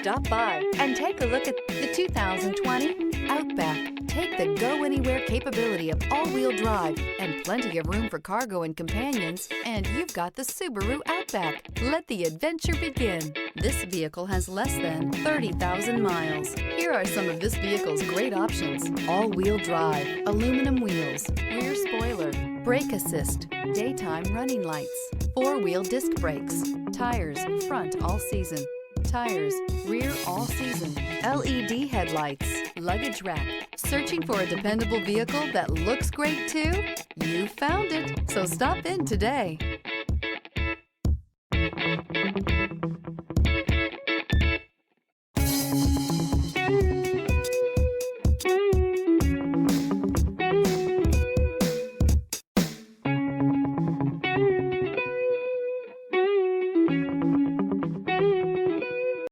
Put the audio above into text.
Stop by and take a look at the 2020 Outback. Take the go-anywhere capability of all-wheel drive and plenty of room for cargo and companions, and you've got the Subaru Outback. Let the adventure begin. This vehicle has less than 30,000 miles. Here are some of this vehicle's great options: all-wheel drive, aluminum wheels, rear spoiler, brake assist, daytime running lights, four-wheel disc brakes, tires front all season, tires rear all season, LED headlights, luggage rack. Searching for a dependable vehicle that looks great too? You found it, so stop in today.